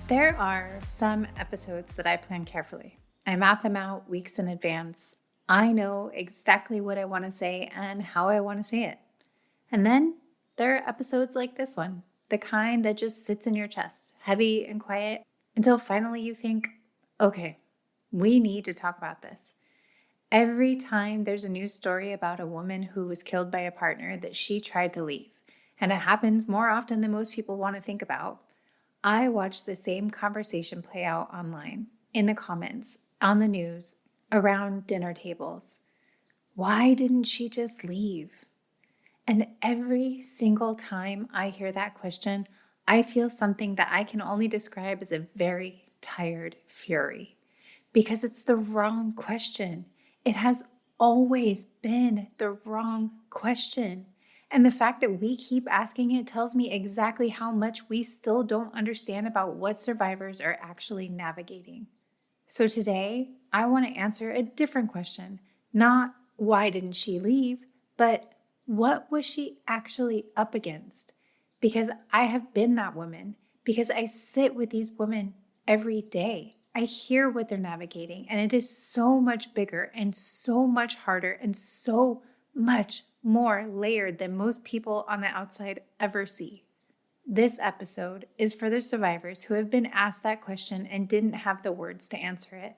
There are some episodes that I plan carefully. I map them out weeks in advance. I know exactly what I want to say and how I want to say it. And then there are episodes like this one, the kind that just sits in your chest, heavy and quiet, until finally you think, okay, we need to talk about this. Every time there's a news story about a woman who was killed by a partner that she tried to leave, and it happens more often than most people want to think about, I watch the same conversation play out online, in the comments, on the news, around dinner tables. Why didn't she just leave? And every single time I hear that question, I feel something that I can only describe as a very tired fury. Because it's the wrong question. It has always been the wrong question. And the fact that we keep asking it tells me exactly how much we still don't understand about what survivors are actually navigating. So today, I want to answer a different question. Not why didn't she leave, but what was she actually up against? Because I have been that woman, because I sit with these women every day. I hear what they're navigating, and it is so much bigger and so much harder and so much more layered than most people on the outside ever see. This episode is for the survivors who have been asked that question and didn't have the words to answer it.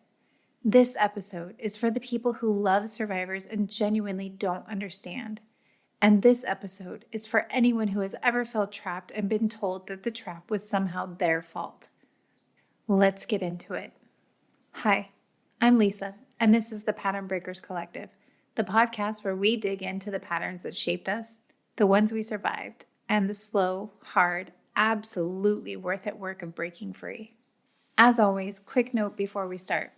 This episode is for the people who love survivors and genuinely don't understand. And this episode is for anyone who has ever felt trapped and been told that the trap was somehow their fault. Let's get into it. Hi, I'm Lisa, and this is the Pattern Breakers Collective, the podcast where we dig into the patterns that shaped us, the ones we survived, and the slow, hard, absolutely worth it work of breaking free. As always, quick note before we start.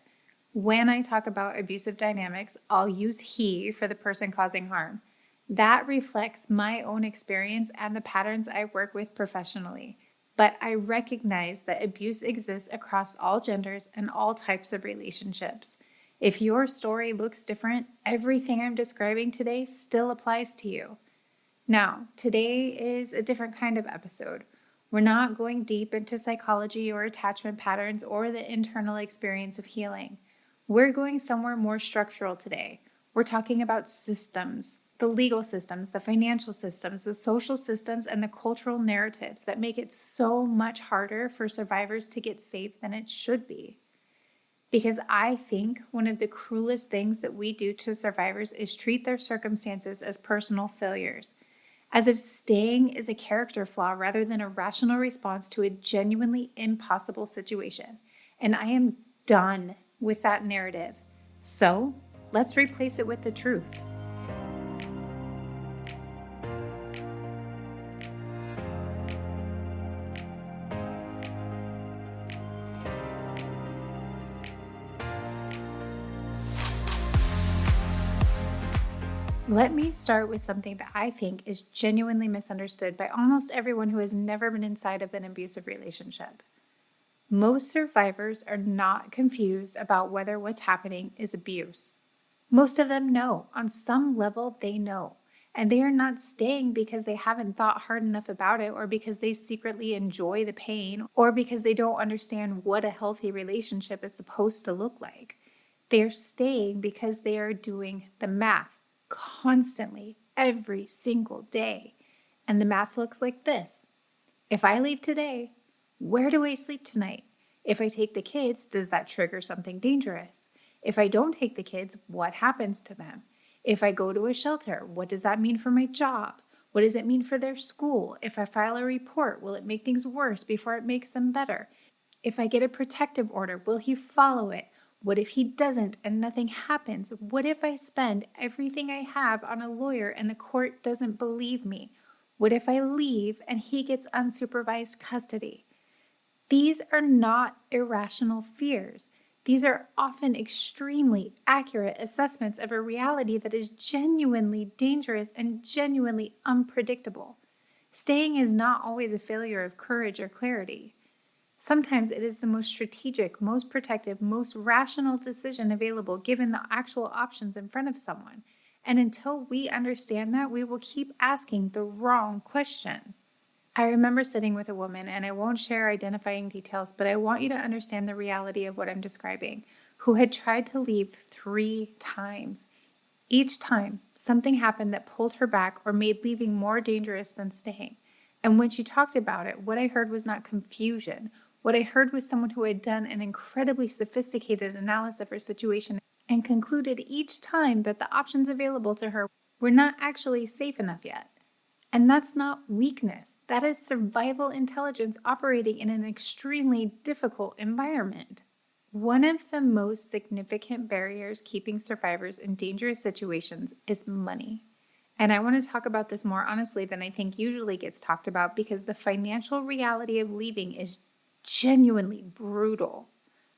When I talk about abusive dynamics, I'll use he for the person causing harm. That reflects my own experience and the patterns I work with professionally. But I recognize that abuse exists across all genders and all types of relationships. If your story looks different, everything I'm describing today still applies to you. Now, today is a different kind of episode. We're not going deep into psychology or attachment patterns or the internal experience of healing. We're going somewhere more structural today. We're talking about systems. The legal systems, the financial systems, the social systems, and the cultural narratives that make it so much harder for survivors to get safe than it should be. Because I think one of the cruelest things that we do to survivors is treat their circumstances as personal failures, as if staying is a character flaw rather than a rational response to a genuinely impossible situation. And I am done with that narrative. So let's replace it with the truth. Let me start with something that I think is genuinely misunderstood by almost everyone who has never been inside of an abusive relationship. Most survivors are not confused about whether what's happening is abuse. Most of them know. On some level, they know. And they are not staying because they haven't thought hard enough about it, or because they secretly enjoy the pain, or because they don't understand what a healthy relationship is supposed to look like. They are staying because they are doing the math constantly, every single day. And the math looks like this. If I leave today, where do I sleep tonight? If I take the kids, does that trigger something dangerous? If I don't take the kids, what happens to them? If I go to a shelter, what does that mean for my job? What does it mean for their school? If I file a report, will it make things worse before it makes them better? If I get a protective order, will he follow it? What if he doesn't and nothing happens? What if I spend everything I have on a lawyer and the court doesn't believe me? What if I leave and he gets unsupervised custody? These are not irrational fears. These are often extremely accurate assessments of a reality that is genuinely dangerous and genuinely unpredictable. Staying is not always a failure of courage or clarity. Sometimes it is the most strategic, most protective, most rational decision available given the actual options in front of someone. And until we understand that, we will keep asking the wrong question. I remember sitting with a woman, and I won't share identifying details, but I want you to understand the reality of what I'm describing, who had tried to leave 3 times. Each time, something happened that pulled her back or made leaving more dangerous than staying. And when she talked about it, what I heard was not confusion. What I heard was someone who had done an incredibly sophisticated analysis of her situation and concluded each time that the options available to her were not actually safe enough yet. And that's not weakness. That is survival intelligence operating in an extremely difficult environment. One of the most significant barriers keeping survivors in dangerous situations is money. And I want to talk about this more honestly than I think usually gets talked about, because the financial reality of leaving is genuinely brutal.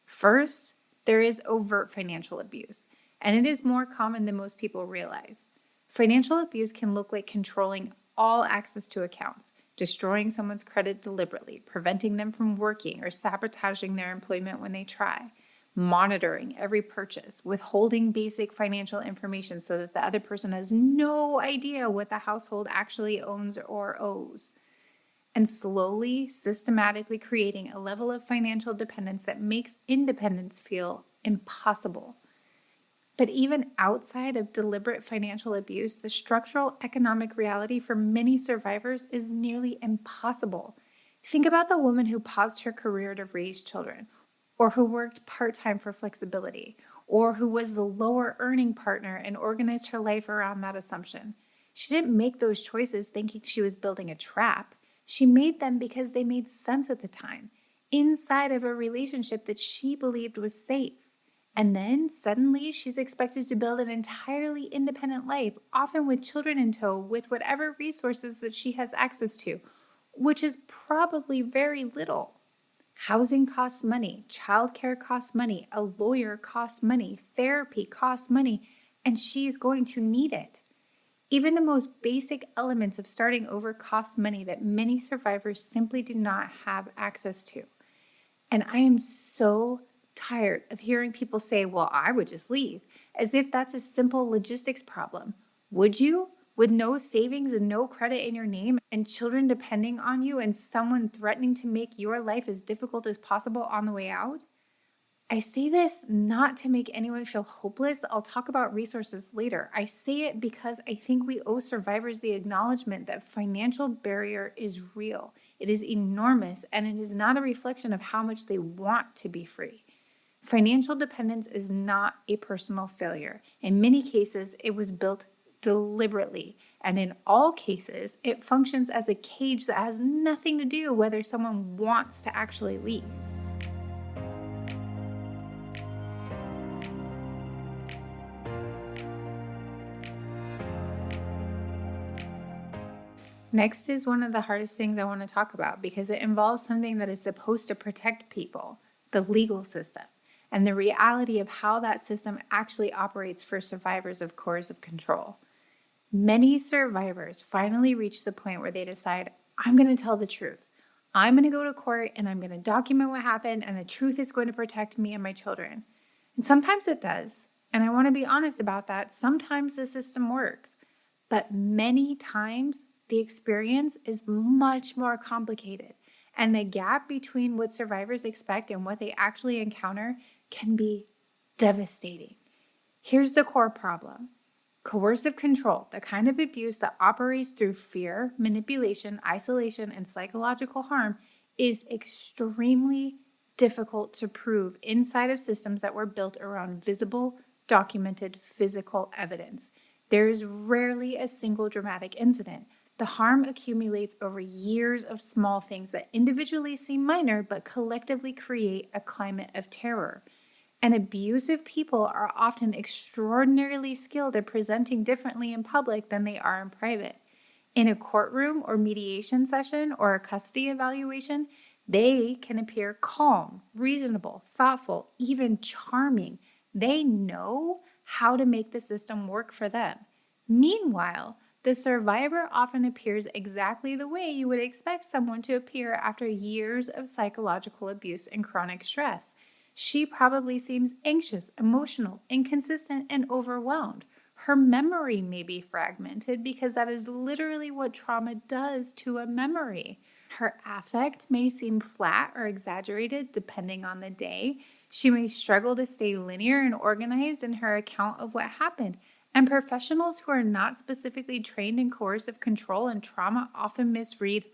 First, there is overt financial abuse, and it is more common than most people realize. Financial abuse can look like controlling all access to accounts, destroying someone's credit deliberately, preventing them from working or sabotaging their employment when they try, monitoring every purchase, withholding basic financial information so that the other person has no idea what the household actually owns or owes, and slowly, systematically creating a level of financial dependence that makes independence feel impossible. But even outside of deliberate financial abuse, the structural economic reality for many survivors is nearly impossible. Think about the woman who paused her career to raise children, or who worked part-time for flexibility, or who was the lower earning partner and organized her life around that assumption. She didn't make those choices thinking she was building a trap. She made them because they made sense at the time, inside of a relationship that she believed was safe. And then suddenly she's expected to build an entirely independent life, often with children in tow, with whatever resources that she has access to, which is probably very little. Housing costs money, childcare costs money, a lawyer costs money, therapy costs money, and she's going to need it. Even the most basic elements of starting over cost money that many survivors simply do not have access to. And I am so tired of hearing people say, well, I would just leave, as if that's a simple logistics problem. Would you? With no savings and no credit in your name and children depending on you and someone threatening to make your life as difficult as possible on the way out? I say this not to make anyone feel hopeless. I'll talk about resources later. I say it because I think we owe survivors the acknowledgement that financial barrier is real. It is enormous, and it is not a reflection of how much they want to be free. Financial dependence is not a personal failure. In many cases, it was built deliberately, and in all cases, it functions as a cage that has nothing to do whether someone wants to actually leave. Next is one of the hardest things I want to talk about, because it involves something that is supposed to protect people, the legal system, and the reality of how that system actually operates for survivors of coercive control. Many survivors finally reach the point where they decide, I'm going to tell the truth. I'm going to go to court and I'm going to document what happened, and the truth is going to protect me and my children. And sometimes it does. And I want to be honest about that. Sometimes the system works, but many times the experience is much more complicated. And the gap between what survivors expect and what they actually encounter can be devastating. Here's the core problem. Coercive control, the kind of abuse that operates through fear, manipulation, isolation, and psychological harm, is extremely difficult to prove inside of systems that were built around visible, documented physical evidence. There is rarely a single dramatic incident. The harm accumulates over years of small things that individually seem minor but collectively create a climate of terror. And abusive people are often extraordinarily skilled at presenting differently in public than they are in private. In a courtroom or mediation session or a custody evaluation, they can appear calm, reasonable, thoughtful, even charming. They know how to make the system work for them. Meanwhile, the survivor often appears exactly the way you would expect someone to appear after years of psychological abuse and chronic stress. She probably seems anxious, emotional, inconsistent, and overwhelmed. Her memory may be fragmented because that is literally what trauma does to a memory. Her affect may seem flat or exaggerated depending on the day. She may struggle to stay linear and organized in her account of what happened. And professionals who are not specifically trained in coercive control and trauma often misread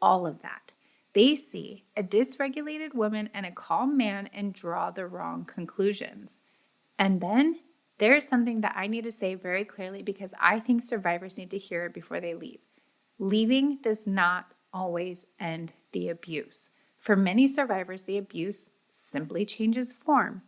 all of that. They see a dysregulated woman and a calm man and draw the wrong conclusions. And then there's something that I need to say very clearly because I think survivors need to hear it before they leave. Leaving does not always end the abuse. For many survivors, the abuse simply changes form.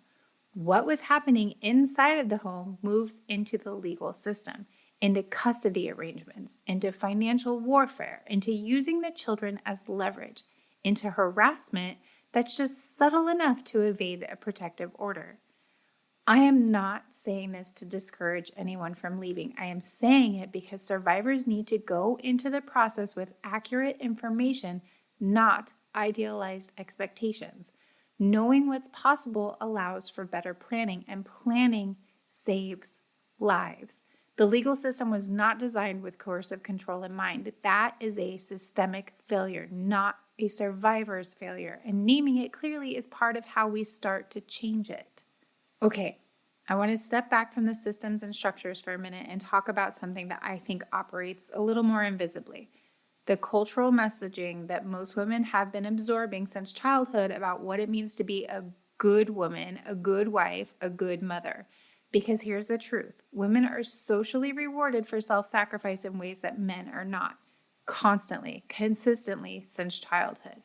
What was happening inside of the home moves into the legal system, into custody arrangements, into financial warfare, into using the children as leverage, into harassment that's just subtle enough to evade a protective order. I am not saying this to discourage anyone from leaving. I am saying it because survivors need to go into the process with accurate information, not idealized expectations. Knowing what's possible allows for better planning, and planning saves lives. The legal system was not designed with coercive control in mind. That is a systemic failure, not a survivor's failure. And naming it clearly is part of how we start to change it. Okay, I want to step back from the systems and structures for a minute and talk about something that I think operates a little more invisibly. The cultural messaging that most women have been absorbing since childhood about what it means to be a good woman, a good wife, a good mother. Because here's the truth. Women are socially rewarded for self-sacrifice in ways that men are not. Constantly, consistently since childhood.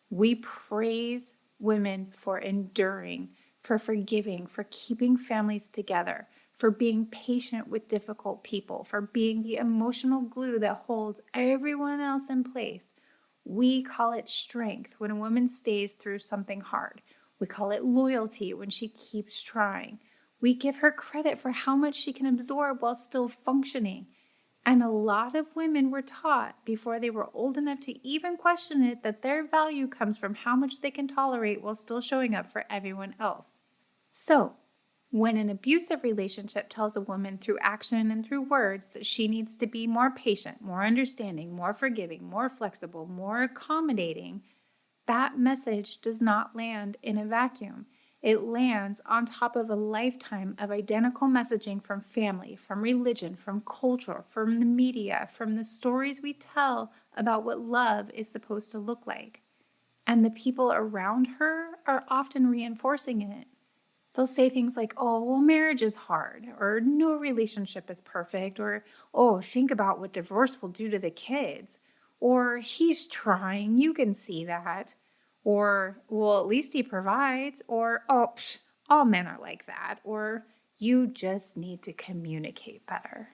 We praise women for enduring, for forgiving, for keeping families together, for being patient with difficult people, for being the emotional glue that holds everyone else in place. We call it strength when a woman stays through something hard. We call it loyalty when she keeps trying. We give her credit for how much she can absorb while still functioning. And a lot of women were taught before they were old enough to even question it that their value comes from how much they can tolerate while still showing up for everyone else. So, when an abusive relationship tells a woman through action and through words that she needs to be more patient, more understanding, more forgiving, more flexible, more accommodating, that message does not land in a vacuum. It lands on top of a lifetime of identical messaging from family, from religion, from culture, from the media, from the stories we tell about what love is supposed to look like. And the people around her are often reinforcing it. They'll say things like, oh, well, marriage is hard, or no relationship is perfect, or, oh, think about what divorce will do to the kids, or he's trying, you can see that, or, well, at least he provides, or, oh, all men are like that, or you just need to communicate better.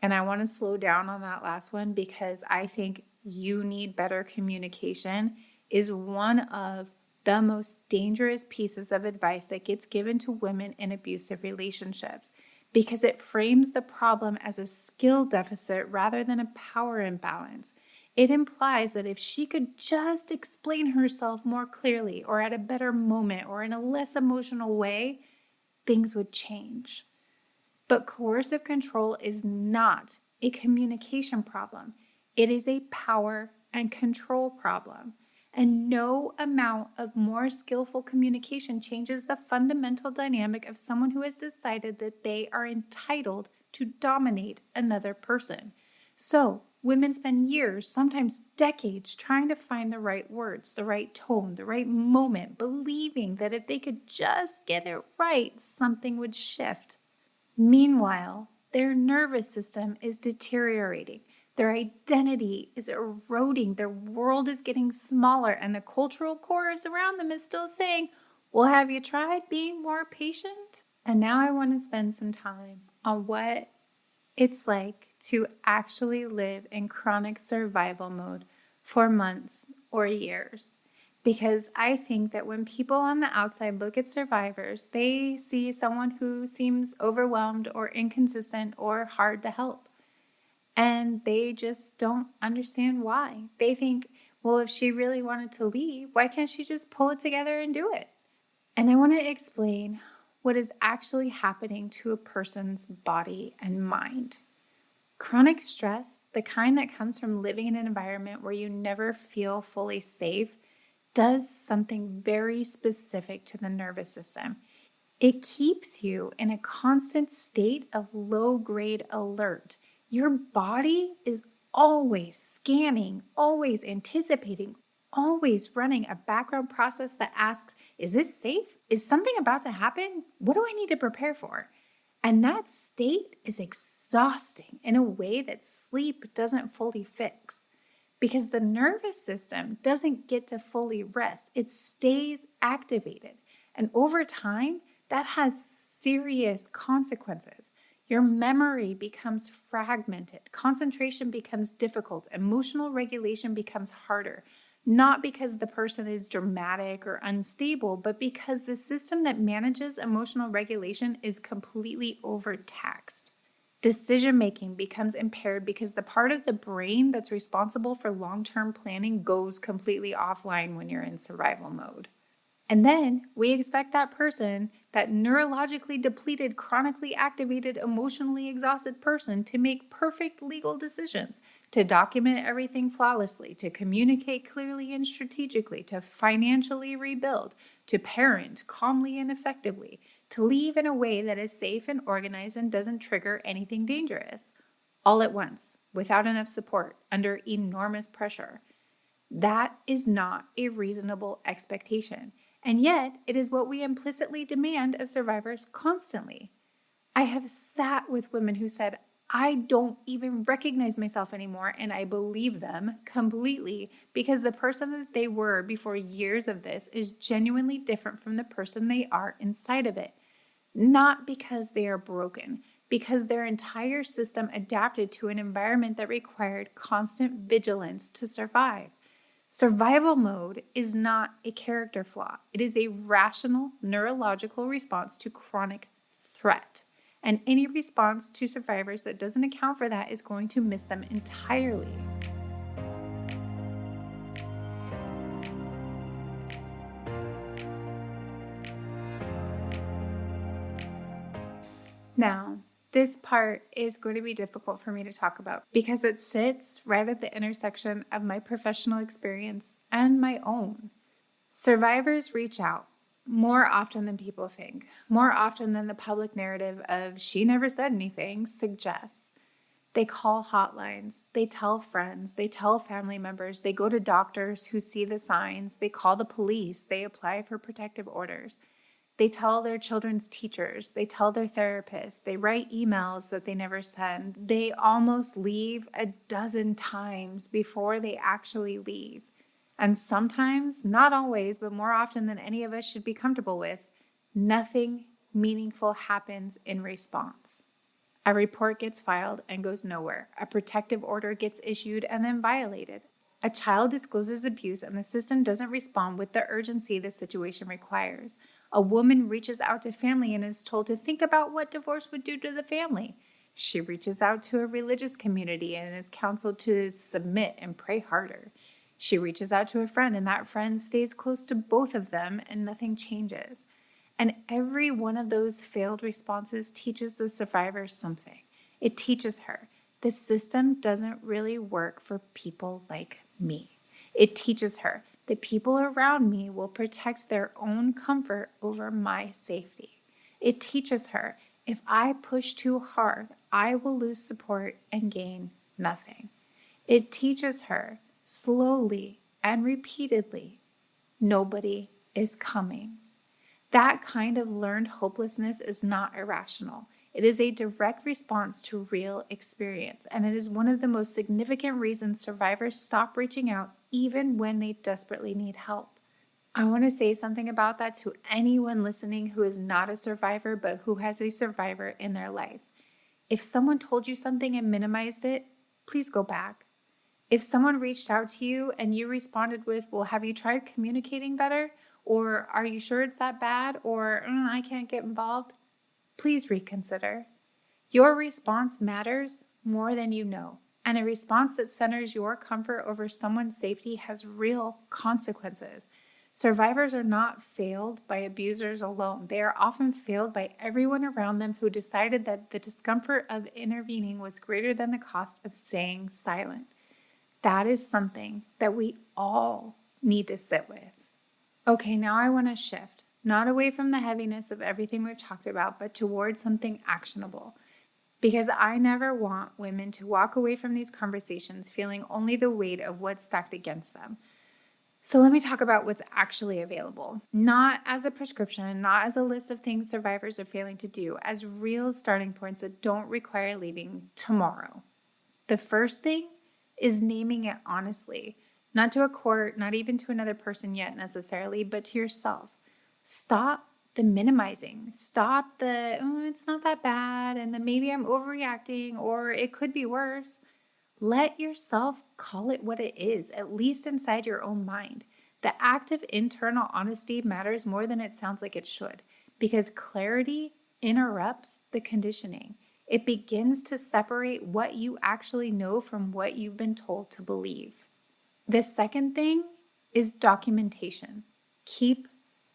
And I want to slow down on that last one because I think you need better communication is one of the most dangerous pieces of advice that gets given to women in abusive relationships because it frames the problem as a skill deficit rather than a power imbalance. It implies that if she could just explain herself more clearly or at a better moment or in a less emotional way, things would change. But coercive control is not a communication problem. It is a power and control problem. And no amount of more skillful communication changes the fundamental dynamic of someone who has decided that they are entitled to dominate another person. So, women spend years, sometimes decades, trying to find the right words, the right tone, the right moment, believing that if they could just get it right, something would shift. Meanwhile, their nervous system is deteriorating. Their identity is eroding. Their world is getting smaller. And the cultural chorus around them is still saying, well, have you tried being more patient? And now I want to spend some time on what it's like to actually live in chronic survival mode for months or years. Because I think that when people on the outside look at survivors, they see someone who seems overwhelmed or inconsistent or hard to help. And they just don't understand why. They think, well, if she really wanted to leave, why can't she just pull it together and do it? And I want to explain what is actually happening to a person's body and mind. Chronic stress, the kind that comes from living in an environment where you never feel fully safe, does something very specific to the nervous system. It keeps you in a constant state of low-grade alert. Your body is always scanning, always anticipating, always running a background process that asks, is this safe? Is something about to happen? What do I need to prepare for? And that state is exhausting in a way that sleep doesn't fully fix, because the nervous system doesn't get to fully rest. It stays activated. And over time, that has serious consequences. Your memory becomes fragmented. Concentration becomes difficult. Emotional regulation becomes harder. Not because the person is dramatic or unstable, but because the system that manages emotional regulation is completely overtaxed. Decision-making becomes impaired because the part of the brain that's responsible for long-term planning goes completely offline when you're in survival mode. And then we expect that person, that neurologically depleted, chronically activated, emotionally exhausted person, to make perfect legal decisions, to document everything flawlessly, to communicate clearly and strategically, to financially rebuild, to parent calmly and effectively, to leave in a way that is safe and organized and doesn't trigger anything dangerous, all at once, without enough support, under enormous pressure. That is not a reasonable expectation. And yet, it is what we implicitly demand of survivors constantly. I have sat with women who said, I don't even recognize myself anymore, and I believe them completely because the person that they were before years of this is genuinely different from the person they are inside of it. Not because they are broken, because their entire system adapted to an environment that required constant vigilance to survive. Survival mode is not a character flaw. It is a rational neurological response to chronic threat. And any response to survivors that doesn't account for that is going to miss them entirely. Now, this part is going to be difficult for me to talk about because it sits right at the intersection of my professional experience and my own. Survivors reach out more often than people think, more often than the public narrative of "she never said anything" suggests. They call hotlines, they tell friends, they tell family members, they go to doctors who see the signs, they call the police, they apply for protective orders. They tell their children's teachers, they tell their therapists, they write emails that they never send. They almost leave a dozen times before they actually leave. And sometimes, not always, but more often than any of us should be comfortable with, nothing meaningful happens in response. A report gets filed and goes nowhere. A protective order gets issued and then violated. A child discloses abuse and the system doesn't respond with the urgency the situation requires. A woman reaches out to family and is told to think about what divorce would do to the family. She reaches out to a religious community and is counseled to submit and pray harder. She reaches out to a friend and that friend stays close to both of them and nothing changes. And every one of those failed responses teaches the survivor something. It teaches her the system doesn't really work for people like me. It teaches her that people around me will protect their own comfort over my safety. It teaches her if I push too hard, I will lose support and gain nothing. It teaches her slowly and repeatedly, nobody is coming. That kind of learned hopelessness is not irrational. It is a direct response to real experience, and it is one of the most significant reasons survivors stop reaching out even when they desperately need help. I want to say something about that to anyone listening who is not a survivor but who has a survivor in their life. If someone told you something and minimized it, please go back. If someone reached out to you and you responded with, well, have you tried communicating better? Or are you sure it's that bad? Or I can't get involved. Please reconsider. Your response matters more than you know. And a response that centers your comfort over someone's safety has real consequences. Survivors are not failed by abusers alone. They are often failed by everyone around them who decided that the discomfort of intervening was greater than the cost of staying silent. That is something that we all need to sit with. Okay, now I want to shift, not away from the heaviness of everything we've talked about, but towards something actionable. Because I never want women to walk away from these conversations feeling only the weight of what's stacked against them. So let me talk about what's actually available, not as a prescription, not as a list of things survivors are failing to do, as real starting points that don't require leaving tomorrow. The first thing is naming it honestly, not to a court, not even to another person yet necessarily, but to yourself. Stop the minimizing. Stop the, oh, it's not that bad, and then maybe I'm overreacting, or it could be worse. Let yourself call it what it is, at least inside your own mind. The act of internal honesty matters more than it sounds like it should, because clarity interrupts the conditioning. It begins to separate what you actually know from what you've been told to believe. The second thing is documentation. Keep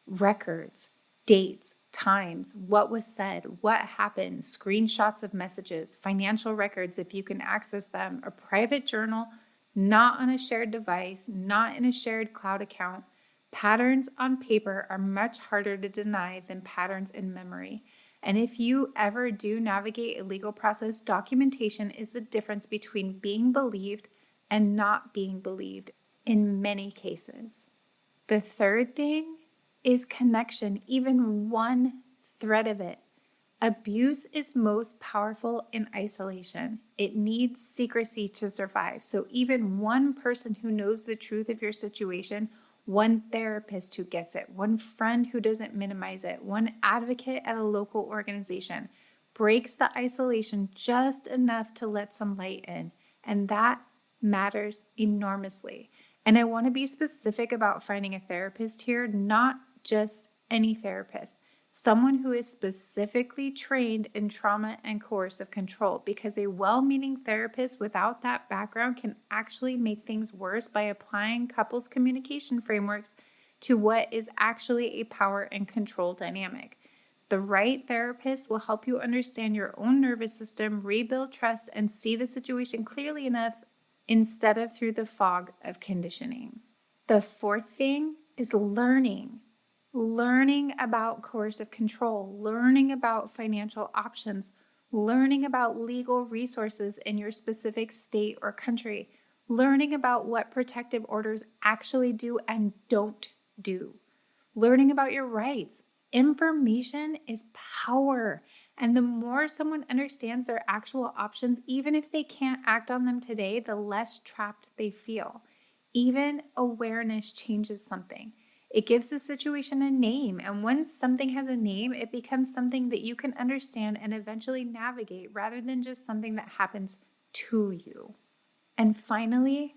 records, dates, times, what was said, what happened, screenshots of messages, financial records if you can access them, a private journal, not on a shared device, not in a shared cloud account. Patterns on paper are much harder to deny than patterns in memory. And if you ever do navigate a legal process, documentation is the difference between being believed and not being believed in many cases. The third thing is connection, even one thread of it. Abuse is most powerful in isolation. It needs secrecy to survive. So even one person who knows the truth of your situation, one therapist who gets it, one friend who doesn't minimize it, one advocate at a local organization breaks the isolation just enough to let some light in. And that matters enormously. And I want to be specific about finding a therapist here, not just any therapist, someone who is specifically trained in trauma and coercive control, because a well-meaning therapist without that background can actually make things worse by applying couples communication frameworks to what is actually a power and control dynamic. The right therapist will help you understand your own nervous system, rebuild trust, and see the situation clearly enough instead of through the fog of conditioning. The fourth thing is learning about coercive control, learning about financial options, learning about legal resources in your specific state or country, learning about what protective orders actually do and don't do, learning about your rights. Information is power. And the more someone understands their actual options, even if they can't act on them today, the less trapped they feel. Even awareness changes something. It gives the situation a name, and once something has a name, it becomes something that you can understand and eventually navigate rather than just something that happens to you. And finally,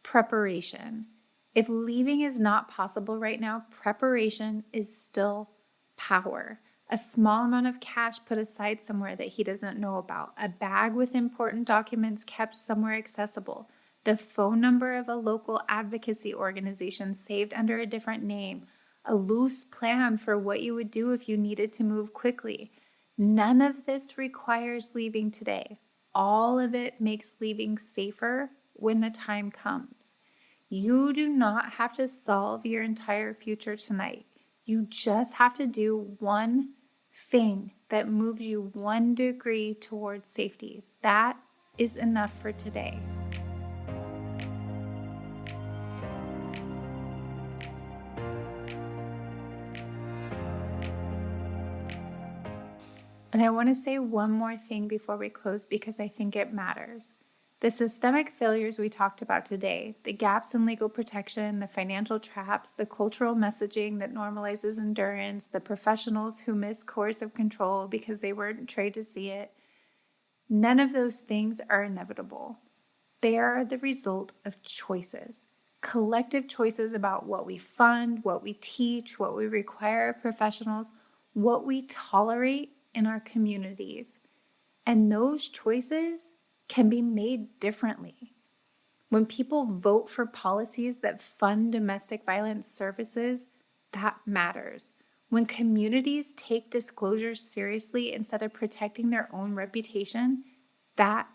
preparation. If leaving is not possible right now, preparation is still power. A small amount of cash put aside somewhere that he doesn't know about, a bag with important documents kept somewhere accessible, the phone number of a local advocacy organization saved under a different name, a loose plan for what you would do if you needed to move quickly. None of this requires leaving today. All of it makes leaving safer when the time comes. You do not have to solve your entire future tonight. You just have to do one thing that moves you 1 degree towards safety. That is enough for today. And I want to say one more thing before we close because I think it matters. The systemic failures we talked about today, the gaps in legal protection, the financial traps, the cultural messaging that normalizes endurance, the professionals who miss coercive control because they weren't trained to see it, none of those things are inevitable. They are the result of choices, collective choices about what we fund, what we teach, what we require of professionals, what we tolerate in our communities. And those choices can be made differently. When people vote for policies that fund domestic violence services, that matters. When communities take disclosures seriously instead of protecting their own reputation, that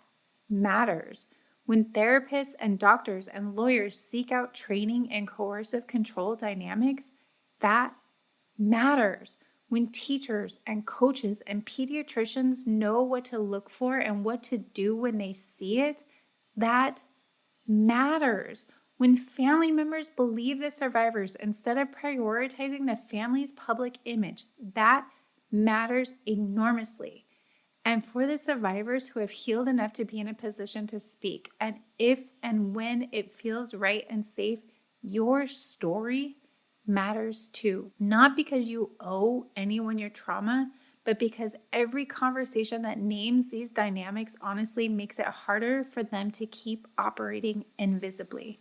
matters. When therapists and doctors and lawyers seek out training in coercive control dynamics, that matters. When teachers and coaches and pediatricians know what to look for and what to do when they see it, that matters. When family members believe the survivors instead of prioritizing the family's public image, that matters enormously. And for the survivors who have healed enough to be in a position to speak, and if and when it feels right and safe, your story matters too. Not because you owe anyone your trauma, but because every conversation that names these dynamics honestly makes it harder for them to keep operating invisibly.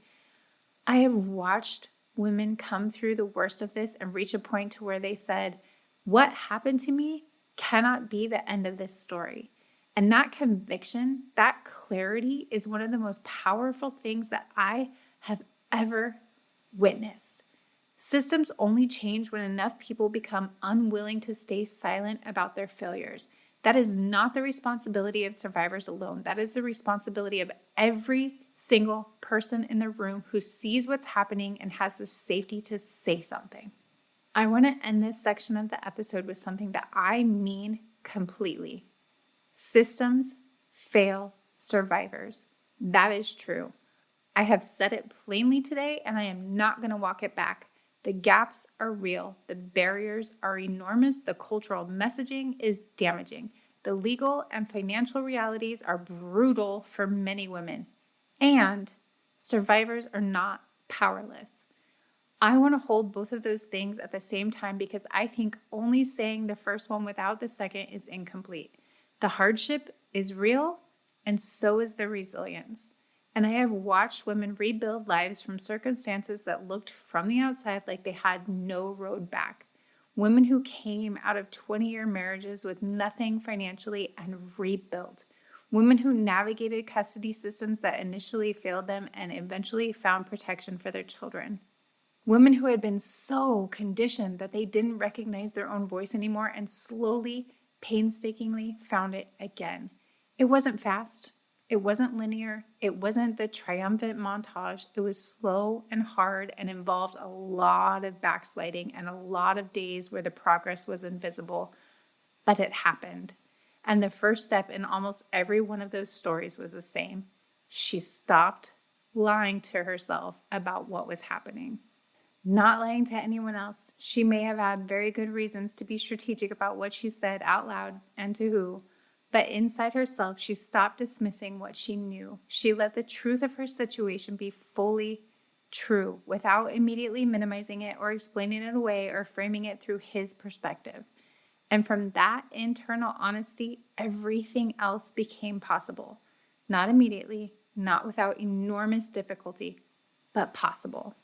I have watched women come through the worst of this and reach a point to where they said, what happened to me cannot be the end of this story. And that conviction, that clarity is one of the most powerful things that I have ever witnessed. Systems only change when enough people become unwilling to stay silent about their failures. That is not the responsibility of survivors alone. That is the responsibility of every single person in the room who sees what's happening and has the safety to say something. I want to end this section of the episode with something that I mean completely. Systems fail survivors. That is true. I have said it plainly today, and I am not going to walk it back. The gaps are real. The barriers are enormous. The cultural messaging is damaging. The legal and financial realities are brutal for many women. And survivors are not powerless. I want to hold both of those things at the same time because I think only saying the first one without the second is incomplete. The hardship is real, and so is the resilience. And I have watched women rebuild lives from circumstances that looked from the outside like they had no road back. Women who came out of 20-year marriages with nothing financially and rebuilt. Women who navigated custody systems that initially failed them and eventually found protection for their children. Women who had been so conditioned that they didn't recognize their own voice anymore and slowly, painstakingly found it again. It wasn't fast. It wasn't linear. It wasn't the triumphant montage. It was slow and hard and involved a lot of backsliding and a lot of days where the progress was invisible, but it happened. And the first step in almost every one of those stories was the same. She stopped lying to herself about what was happening. Not lying to anyone else. She may have had very good reasons to be strategic about what she said out loud and to who. But inside herself, she stopped dismissing what she knew. She let the truth of her situation be fully true without immediately minimizing it or explaining it away or framing it through his perspective. And from that internal honesty, everything else became possible. Not immediately, not without enormous difficulty, but possible.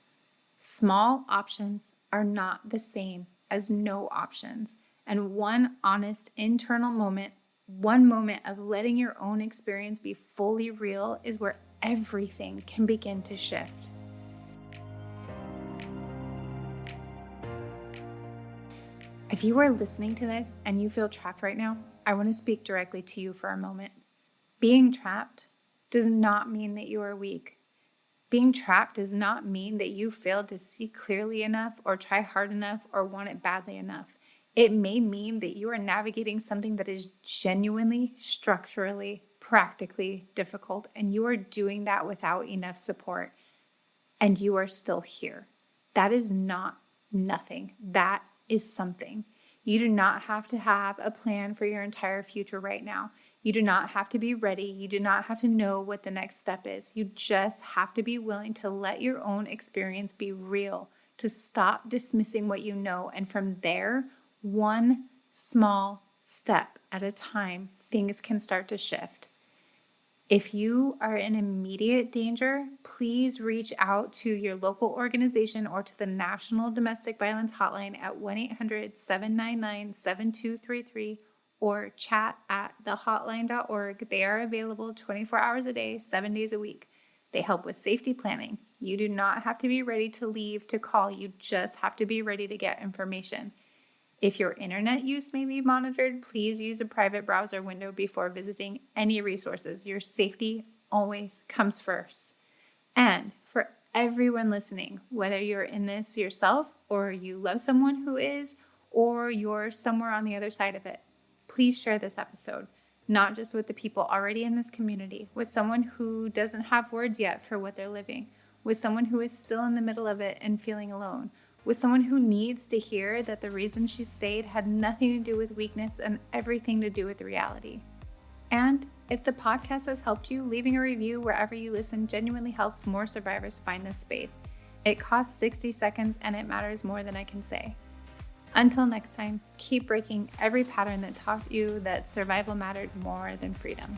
Small options are not the same as no options. And one honest internal moment, one moment of letting your own experience be fully real is where everything can begin to shift. If you are listening to this and you feel trapped right now, I want to speak directly to you for a moment. Being trapped does not mean that you are weak. Being trapped does not mean that you failed to see clearly enough or try hard enough or want it badly enough. It may mean that you are navigating something that is genuinely, structurally, practically difficult, and you are doing that without enough support, and you are still here. That is not nothing. That is something. You do not have to have a plan for your entire future right now. You do not have to be ready. You do not have to know what the next step is. You just have to be willing to let your own experience be real, to stop dismissing what you know, and from there, one small step at a time, things can start to shift. If you are in immediate danger, please reach out to your local organization or to the National Domestic Violence Hotline at 1-800-799-7233 or chat at thehotline.org. They are available 24 hours a day, 7 days a week. They help with safety planning. You do not have to be ready to leave to call. You just have to be ready to get information. If your internet use may be monitored, please use a private browser window before visiting any resources. Your safety always comes first. And for everyone listening, whether you're in this yourself or you love someone who is, or you're somewhere on the other side of it, please share this episode, not just with the people already in this community, with someone who doesn't have words yet for what they're living, with someone who is still in the middle of it and feeling alone, with someone who needs to hear that the reason she stayed had nothing to do with weakness and everything to do with reality. And if the podcast has helped you, leaving a review wherever you listen genuinely helps more survivors find this space. It costs 60 seconds and it matters more than I can say. Until next time, keep breaking every pattern that taught you that survival mattered more than freedom.